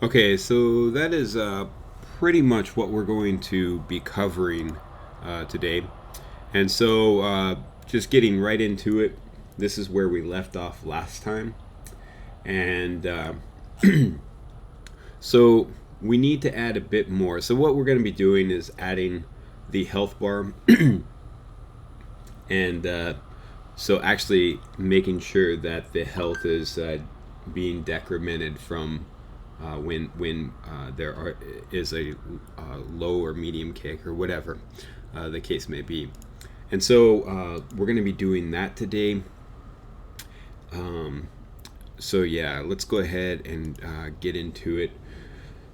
Okay, so that is pretty much what we're going to be covering today. And so, just getting right into it, this is where we left off last time. And so, we need to add a bit more. So, what we're going to be doing is adding the health bar and so actually making sure that the health is being decremented from when is a low or medium kick or whatever the case may be. And so we're going to be doing that today. So yeah, let's go ahead and get into it.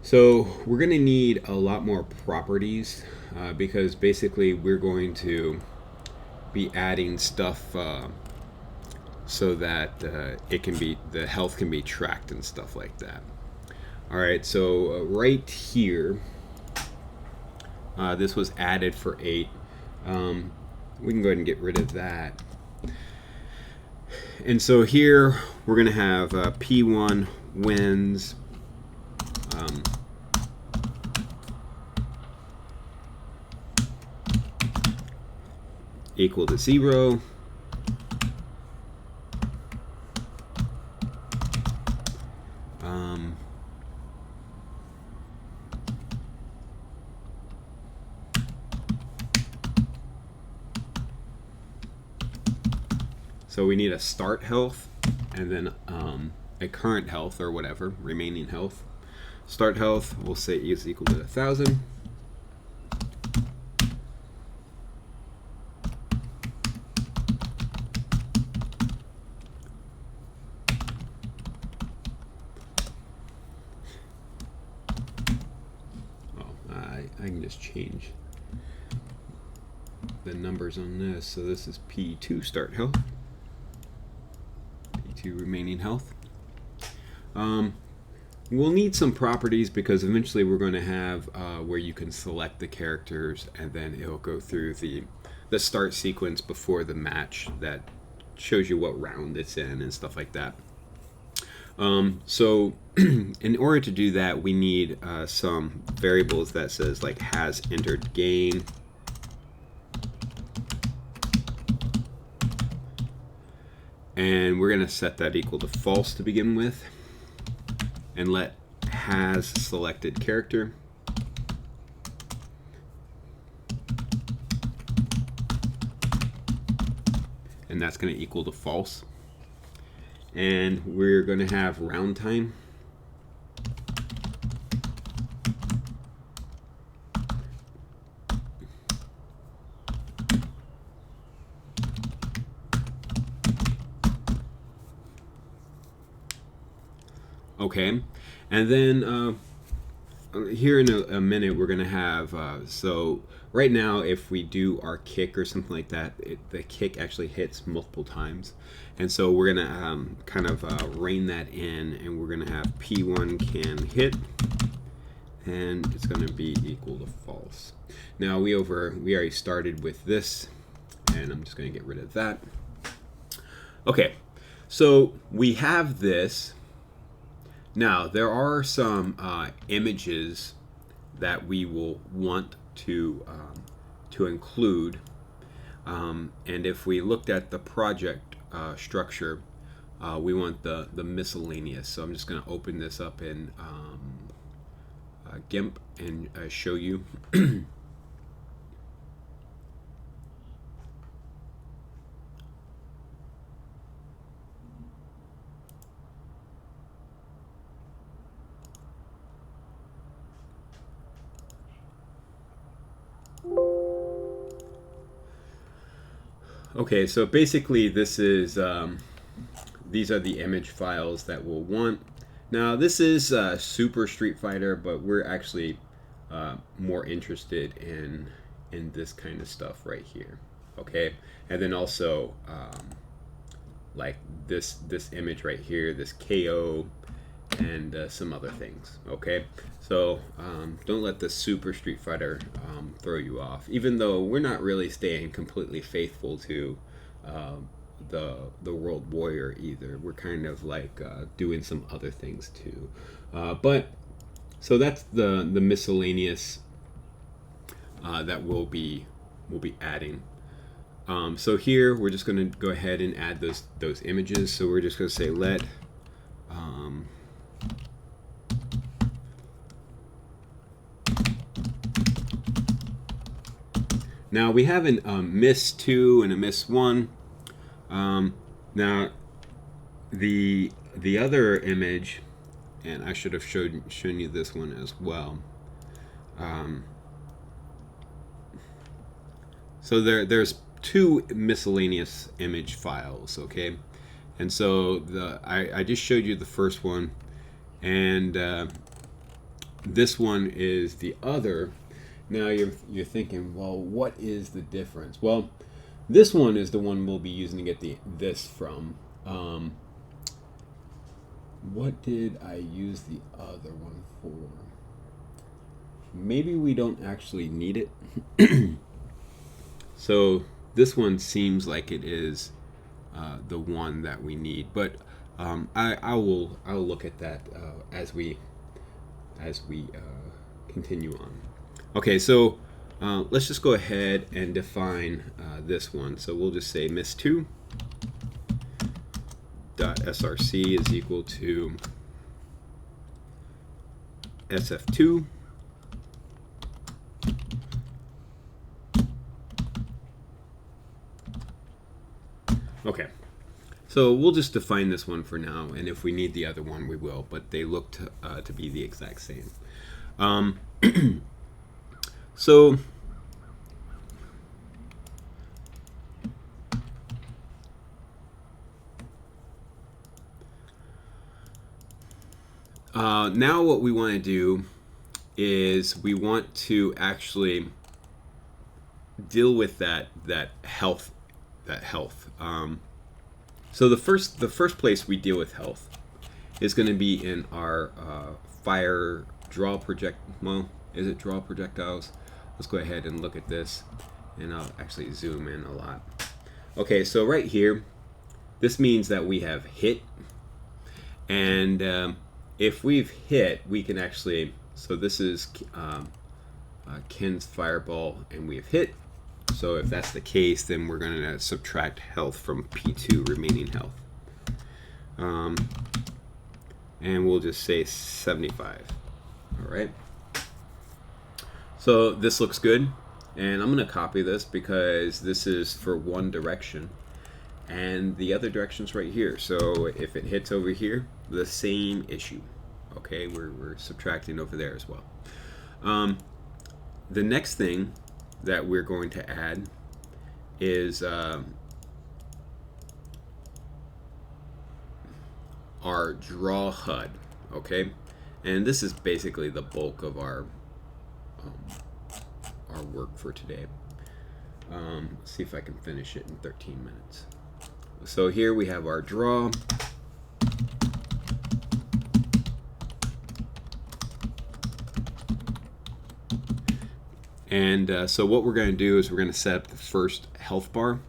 So we're going to need a lot more properties because basically we're going to be adding stuff so that the health can be tracked and stuff like that. All right, so right here, this was added for 8. We can go ahead and get rid of that. And so here we're going to have P1 wins equal to 0. So we need a start health and then a current health or whatever, remaining health. Start health, we'll say is equal to 1,000. I can just change the numbers on this. So this is P2 start health, P2 remaining health. We'll need some properties because eventually we're going to have where you can select the characters and then it'll go through the start sequence before the match that shows you what round it's in and stuff like that. So in order to do that, we need some variables that says like has entered game. And we're going to set that equal to false to begin with. And let has selected character. And that's going to equal to false. And we're going to have round time. Okay, and then here in a minute we're going to have, so right now if we do our kick or something like that, the kick actually hits multiple times. And so we're going to kind of rein that in, and we're going to have P1 can hit, and it's going to be equal to false. Now we already started with this, and I'm just going to get rid of that. Okay, so we have this. Now, there are some images that we will want to include, and if we looked at the project structure, we want the miscellaneous. So I'm just going to open this up in GIMP and show you. Okay, so basically this is these are the image files that we'll want. Now this is Super Street Fighter, but we're actually more interested in this kind of stuff right here. Okay, and then also like this image right here, this KO, and some other things. Okay, so don't let the Super Street Fighter throw you off, even though we're not really staying completely faithful to the World Warrior either. We're kind of like doing some other things too, but So that's the miscellaneous that we'll be adding. So here we're just going to go ahead and add those images. So we're just going to say let now we have a miss 2 and a miss 1. Now the other image, and I should have shown you this one as well. So there's 2 miscellaneous image files, okay? And so I just showed you the first one, and this one is the other. Now you're thinking, well, what is the difference? Well, this one is the one we'll be using to get this from. What did I use the other one for? Maybe we don't actually need it. So this one seems like it is the one that we need, but I'll look at that as we continue on. Okay, so let's just go ahead and define this one. So we'll just say miss2 dot src is equal to sf2 Okay, so we'll just define this one for now, and if we need the other one, we will, but they look to be the exact same. So now what we want to do is we want to actually deal with that health. So the first place we deal with health is going to be in our fire draw project. Well, is it draw projectiles? Let's go ahead and look at this, and I'll actually zoom in a lot. Okay, so right here, this means that we have hit, and if we've hit, we can actually. So this is Ken's fireball, and we have hit. So if that's the case, then we're going to subtract health from P2, remaining health. And we'll just say 75. All right. So this looks good. And I'm going to copy this because this is for one direction. And the other direction's right here. So if it hits over here, the same issue. Okay, we're subtracting over there as well. The next thing that we're going to add is our draw HUD, okay? And this is basically the bulk of our work for today. Let's see if I can finish it in 13 minutes. So here we have our draw. And so what we're going to do is we're going to set up the first health bar.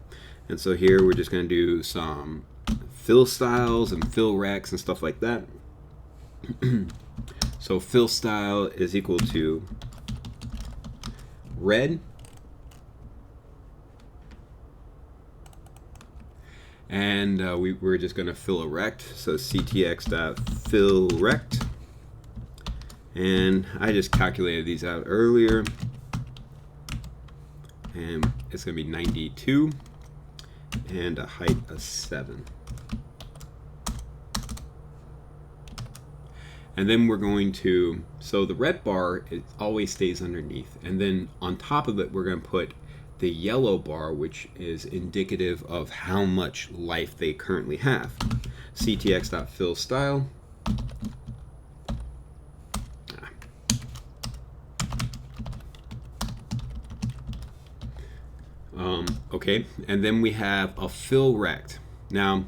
And so here we're just going to do some fill styles and fill racks and stuff like that. So fill style is equal to red. And we're just going to fill a rect. So ctx.fill rect. And I just calculated these out earlier. And it's going to be 92 and a height of 7. And then we're going to, so the red bar, it always stays underneath. And then on top of it, we're going to put the yellow bar, which is indicative of how much life they currently have. ctx.fill style. Okay, and then we have a fill rect. Now,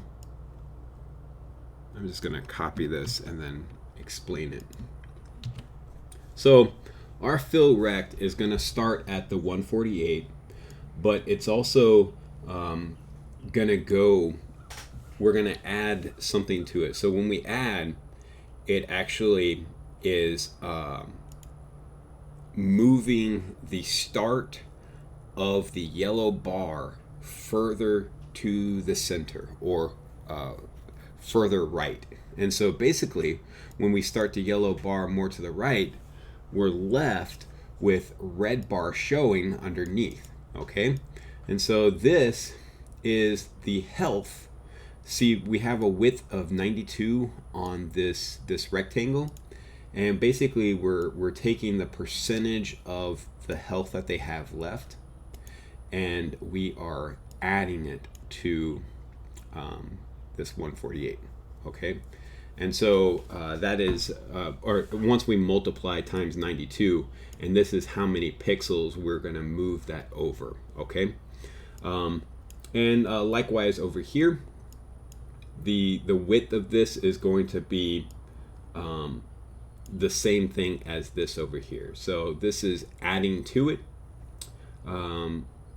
I'm just going to copy this and then explain it. So, our fill rect is going to start at the 148, but it's also going to go, we're going to add something to it. So when we add, it actually is moving the start of the yellow bar further to the center, or further right. And so basically, when we start the yellow bar more to the right, we're left with red bar showing underneath. Okay, and so this is the health. See, we have a width of 92 on this rectangle, and basically we're taking the percentage of the health that they have left, and we are adding it to this 148. Okay, and so that is, or once we multiply times 92, and this is how many pixels we're going to move that over. Okay, and likewise over here, the width of this is going to be the same thing as this over here. So this is adding to it.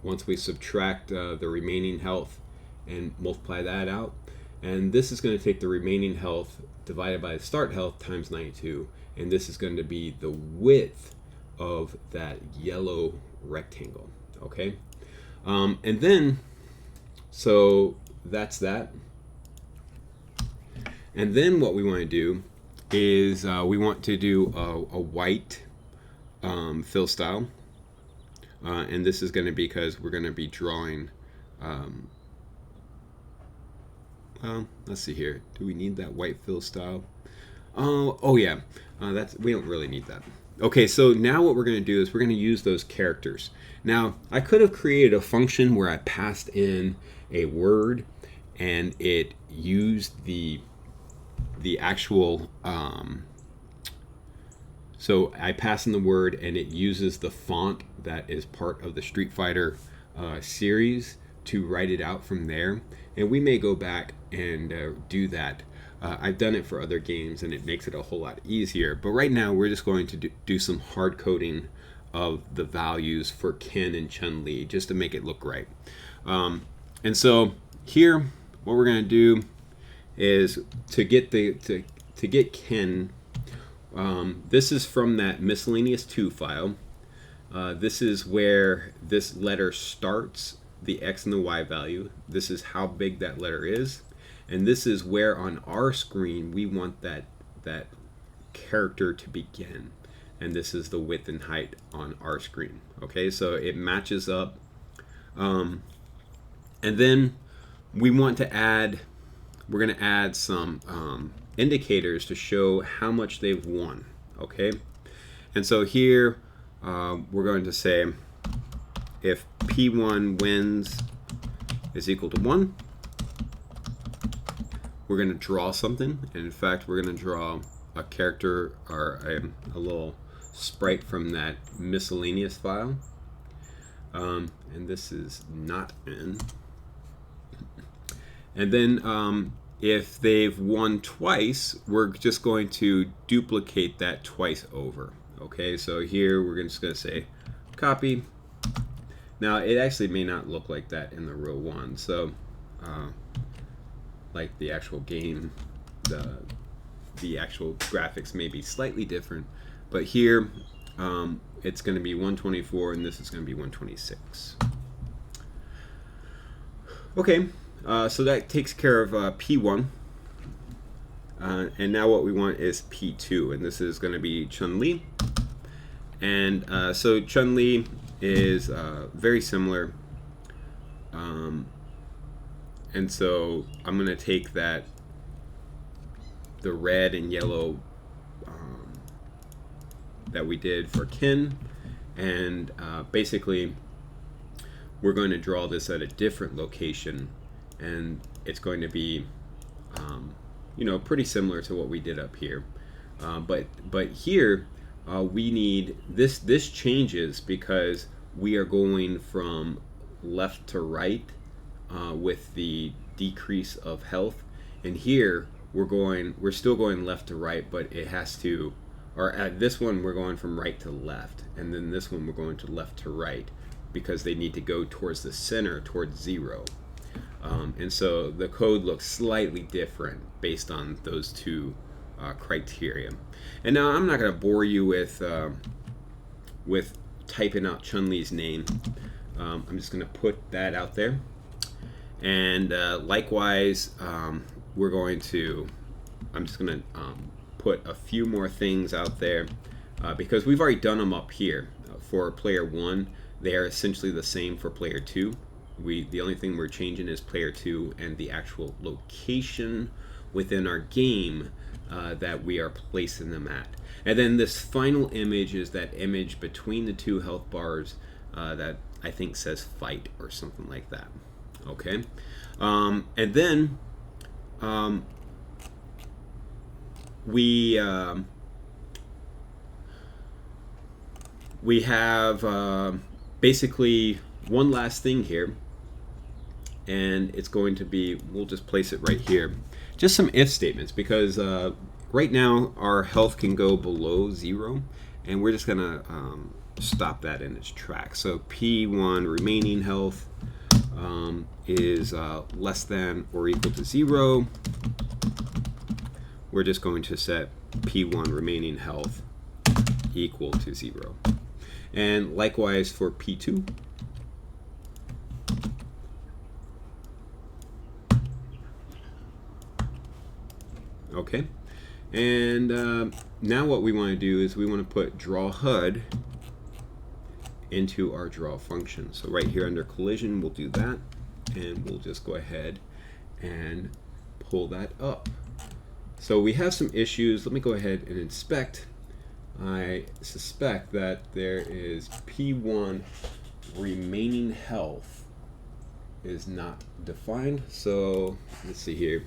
Once we subtract the remaining health and multiply that out, and this is going to take the remaining health divided by the start health times 92, and this is going to be the width of that yellow rectangle. Okay, and then so that's that. And then what we want to do is we want to do a white fill style, and this is going to be because we're going to be drawing. Let's see here. Do we need that white fill style? Oh yeah. We don't really need that. Okay, so now what we're going to do is we're going to use those characters. Now, I could have created a function where I passed in a word, and it used the actual. So I pass in the word, and it uses the font that is part of the Street Fighter series to write it out from there. And we may go back and do that. I've done it for other games, and it makes it a whole lot easier. But right now, we're just going to do some hard coding of the values for Ken and Chun Li, just to make it look right. And so here, what we're going to do is to get Ken. This is from that Miscellaneous 2 file. This is where this letter starts, the X and the Y value. This is how big that letter is. And this is where on our screen we want that character to begin. And this is the width and height on our screen. Okay, so it matches up. And then we want to add, we're going to add some indicators to show how much they've won. Okay, and so here we're going to say if P1 wins is equal to 1, we're going to draw something. And in fact, we're going to draw a character, or a little sprite from that Miscellaneous file. And this is not in. And then if they've won twice, we're just going to duplicate that twice over. Okay, so here we're just going to say copy. Now it actually may not look like that in the real one. So like the actual game, the actual graphics may be slightly different, but here it's going to be 124 and this is going to be 126. Okay, so that takes care of P1, and now what we want is P2, and this is going to be Chun Li. And so Chun Li is very similar, and so I'm going to take the red and yellow that we did for Ken, and basically we're going to draw this at a different location, and it's going to be pretty similar to what we did up here, but here we need this changes because we are going from left to right with the decrease of health, and here we're still going left to right, but it has to, or at this one we're going from right to left, and then this one we're going to left to right because they need to go towards the center, towards 0. And so the code looks slightly different based on those two criteria. And now I'm not going to bore you with typing out Chun Li's name. I'm just going to put that out there. And likewise, I'm just going to put a few more things out there because we've already done them up here. For player 1, they are essentially the same for player 2. The only thing we're changing is player 2 and the actual location within our game that we are placing them at. And then this final image is that image between the 2 health bars that I think says fight or something like that. Okay, and then we have basically one last thing here, and it's going to be, we'll just place it right here, just some if statements, because right now our health can go below 0, and we're just gonna stop that in its tracks. So P1 remaining health is less than or equal to 0. We're just going to set P1 remaining health equal to 0. And likewise for P2. Okay. And now what we want to do is we want to put draw HUD into our draw function. So right here under collision, we'll do that, and we'll just go ahead and pull that up. So we have some issues. Let me go ahead and inspect. I suspect that there is P1 remaining health is not defined. So let's see here.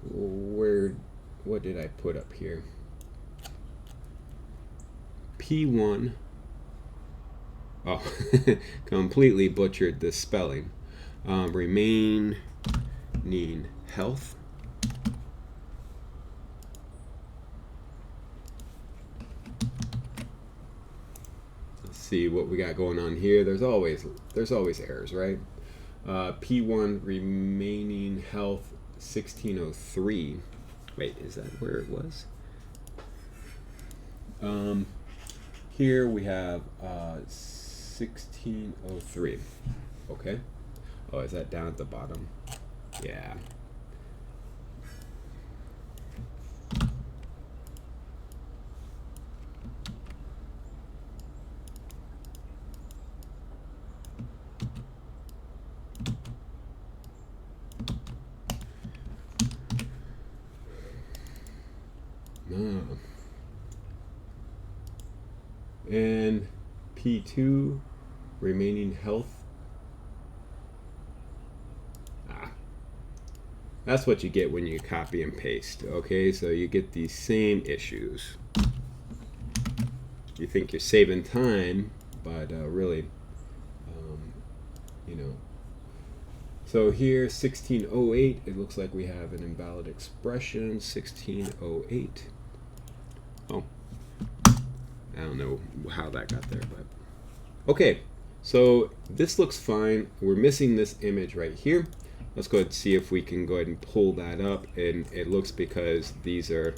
What did I put up here? P1. Oh, completely butchered the spelling. Remaining health. Let's see what we got going on here. There's always errors, right? P1 remaining health 1603. Wait, is that where it was? Here we have 1603. Okay. Oh, is that down at the bottom? Yeah. No. And P2 remaining health. That's what you get when you copy and paste. Okay, so you get these same issues. You think you're saving time, but really, you know. So here, 1608, it looks like we have an invalid expression, 1608. Oh, I don't know how that got there, but okay. So this looks fine. We're missing this image right here. Let's go ahead and see if we can go ahead and pull that up. And it looks because these are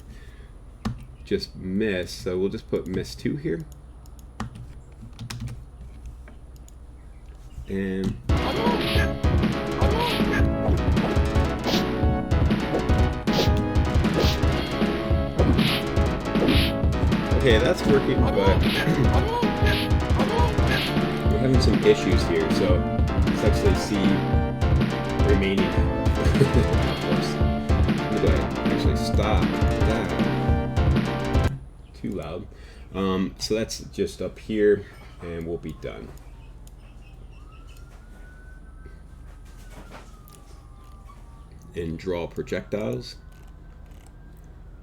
just missed. So we'll just put miss 2 here. And okay, that's working, but we're having some issues here. So let's actually see remaining. Of course. I'm gonna go ahead and actually stop that. Too loud. So that's just up here, and we'll be done. And draw projectiles.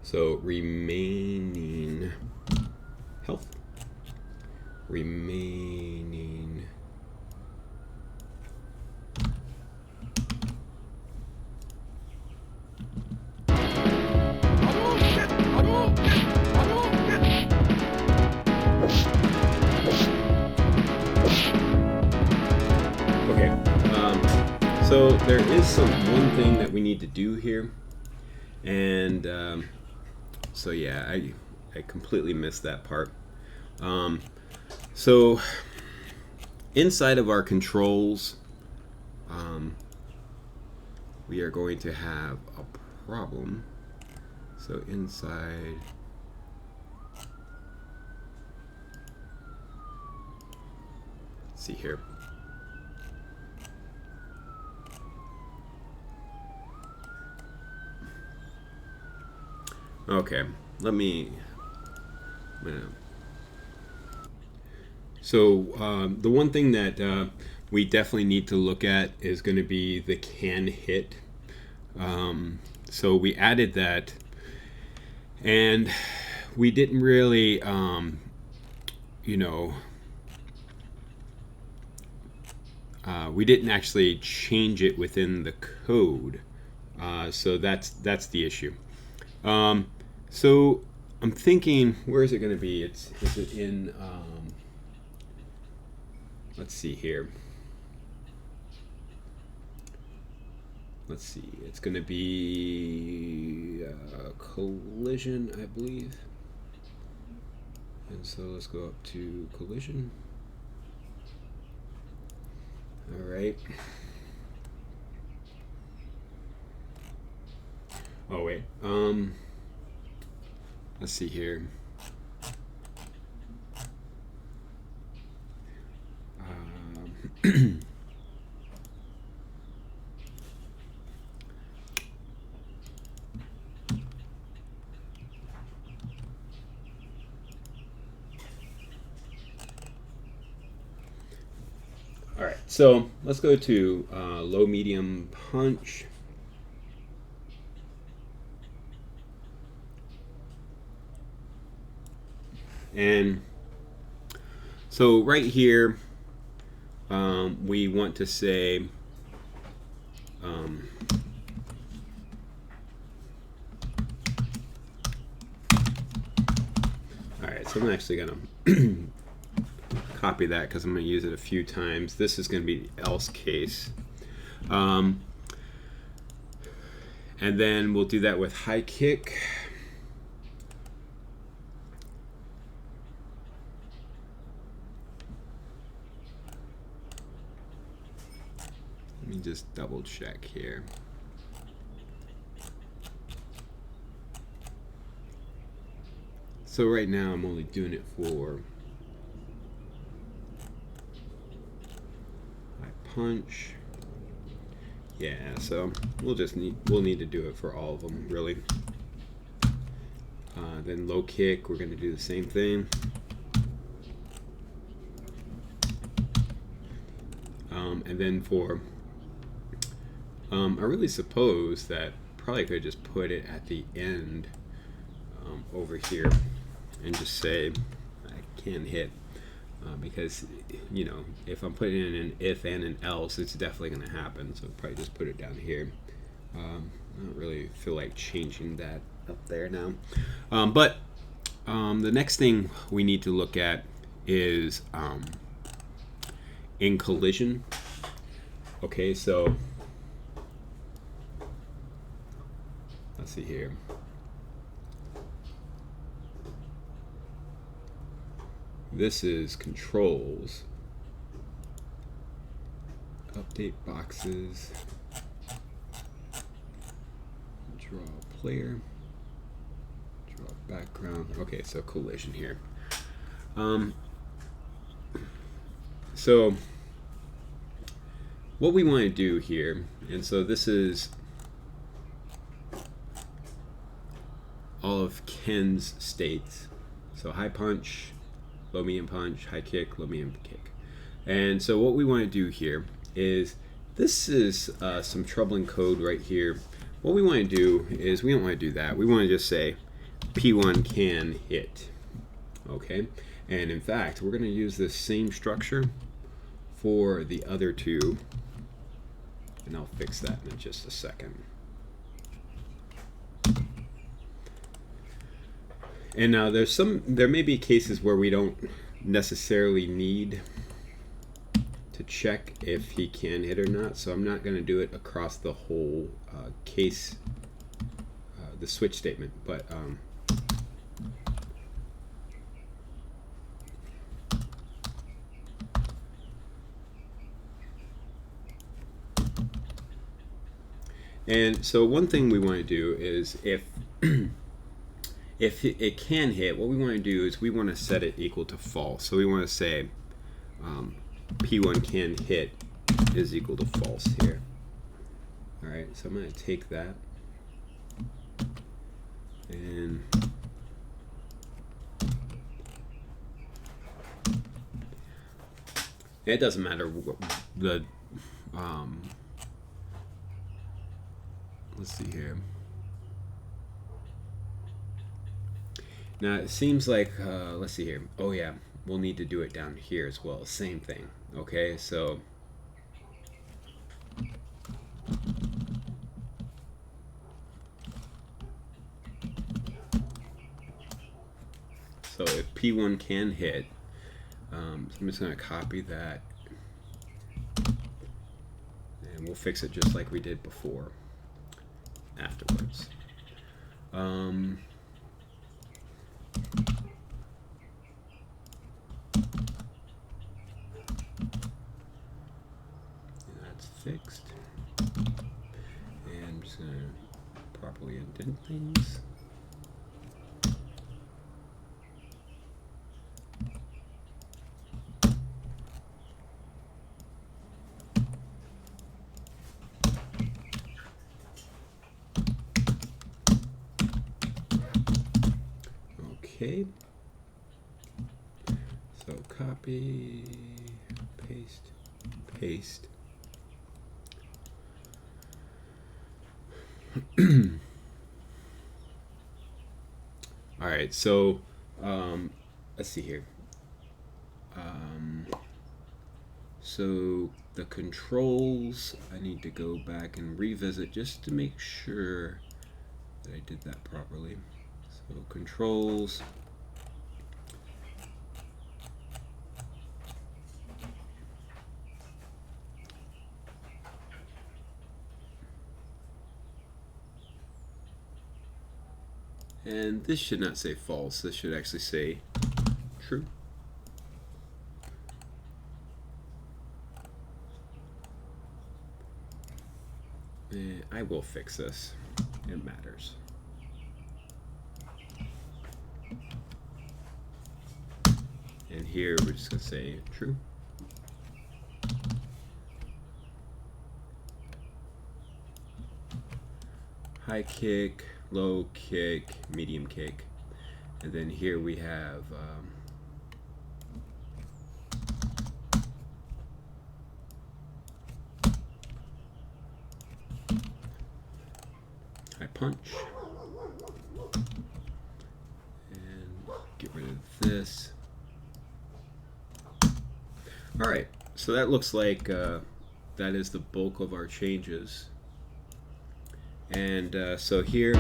So remaining health. Remaining. Okay. So there is one thing that we need to do here, and So yeah, I completely missed that part. So inside of our controls, we are going to have a problem. So inside, let's see here. Okay, let me. So the one thing that we definitely need to look at is going to be the can hit. So we added that, and we didn't really, you know, we didn't actually change it within the code. So that's the issue. So I'm thinking, where is it going to be? Is it in? Let's see here. Let's see. It's going to be collision, I believe. And so let's go up to collision. All right. Oh wait. Let's see here. All right, so let's go to low, medium, punch. And so right here, we want to say, all right, so I'm actually going to copy that because I'm going to use it a few times. This is going to be the else case. And then we'll do that with high kick. Let me just double check here. So right now I'm only doing it for high punch. Yeah, so we'll need to do it for all of them, really. Then low kick, we're going to do the same thing. And then for, I really suppose that probably could just put it at the end over here and just say I can hit. Because, you know, if I'm putting in an if and an else, it's definitely going to happen. So probably just put it down here. I don't really feel like changing that up there now. But the next thing we need to look at is in collision. Okay, so let's see here. This is controls, update boxes, draw player, draw background. Okay, so collision here. So what we want to do here, and so this is all of Ken's states. So high punch, low medium punch, high kick, low medium kick. And so what we want to do here is, this is some troubling code right here. What we want to do is, we don't want to do that. We want to just say P1 can hit. Okay, and in fact we're going to use this same structure for the other two, and I'll fix that in just a second. And now there may be cases where we don't necessarily need to check if he can hit or not, so I'm not going to do it across the whole case, the switch statement. But And so one thing we want to do is if if it can hit, what we want to do is we want to set it equal to false. So we want to say P1 can hit is equal to false here. All right, so I'm going to take that and it doesn't matter what the let's see here. Now it seems like let's see here. Oh yeah, we'll need to do it down here as well. Same thing. Okay, so if P1 can hit, so I'm just going to copy that and we'll fix it just like we did before afterwards. That's fixed. And I'm just going to properly indent things. Okay, so copy, paste, paste. All right, so let's see here. So the controls, I need to go back and revisit just to make sure that I did that properly. So controls, and this should not say false, this should actually say true. And I will fix this, it matters. And here we're just going to say true. High kick, low kick, medium kick. And then here we have high punch. And get rid of this. Alright, so that looks like that is the bulk of our changes. And so here,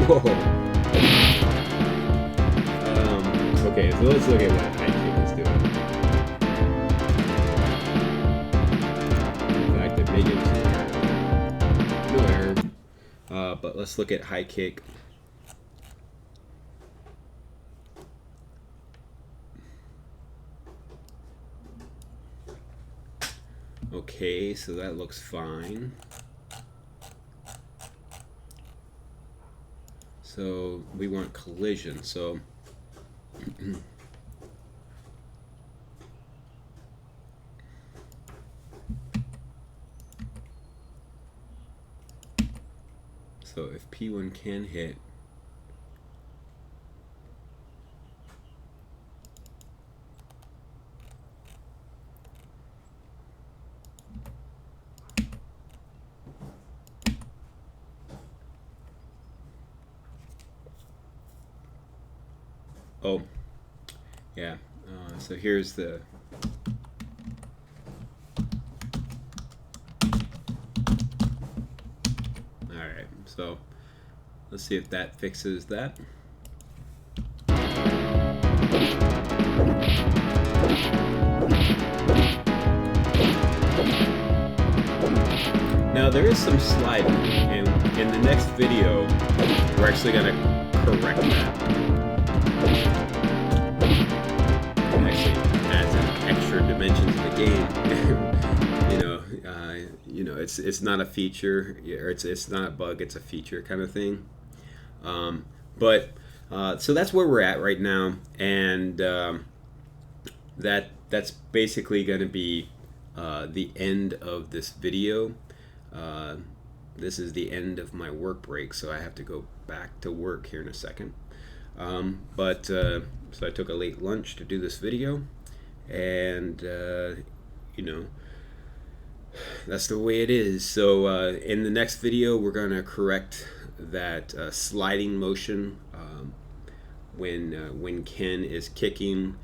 whoa. Okay, so let's look at what high kick is doing. In fact, it may get no error, but let's look at high kick. Okay, so that looks fine. So we want collision, so so if P1 can hit, oh, yeah, so here's the alright, so let's see if that fixes that. Now there is some sliding, and in the next video we're actually going to correct that. it's not a feature, or it's not a bug, it's a feature kind of thing. But so that's where we're at right now, and that's basically going to be the end of this video. This is the end of my work break, so I have to go back to work here in a second. So I took a late lunch to do this video, and you know, that's the way it is. So in the next video, we're going to correct that sliding motion when Ken is kicking.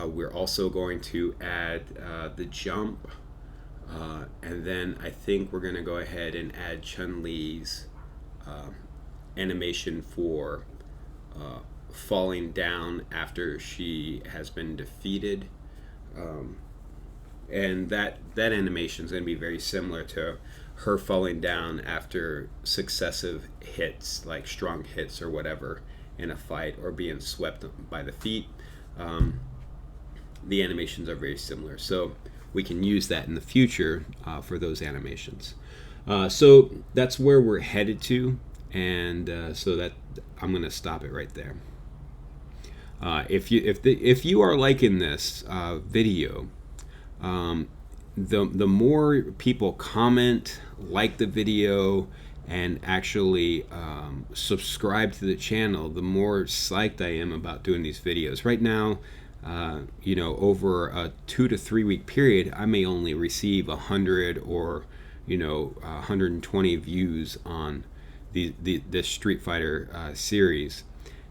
We're also going to add the jump, and then I think we're going to go ahead and add Chun Li's animation for falling down after she has been defeated. And that animation is going to be very similar to her falling down after successive hits, like strong hits or whatever, in a fight, or being swept by the feet. The animations are very similar, so we can use that in the future for those animations. So that's where we're headed to, and so that I'm going to stop it right there. If you are liking this video, the more people comment, like the video, and actually subscribe to the channel, the more psyched I am about doing these videos. Right now, over a 2 to 3 week period, I may only receive 100 or 120 views on this Street Fighter series,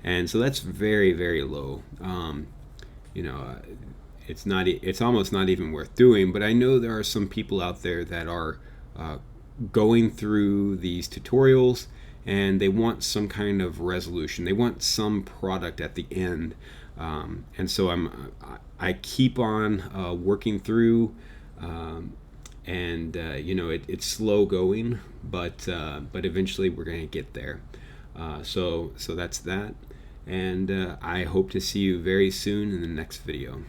and so that's very, very low. It's almost not even worth doing. But I know there are some people out there that are going through these tutorials, and they want some kind of resolution. They want some product at the end, and so I keep on working through, and it's slow going, but eventually we're going to get there. So that's that, and I hope to see you very soon in the next video.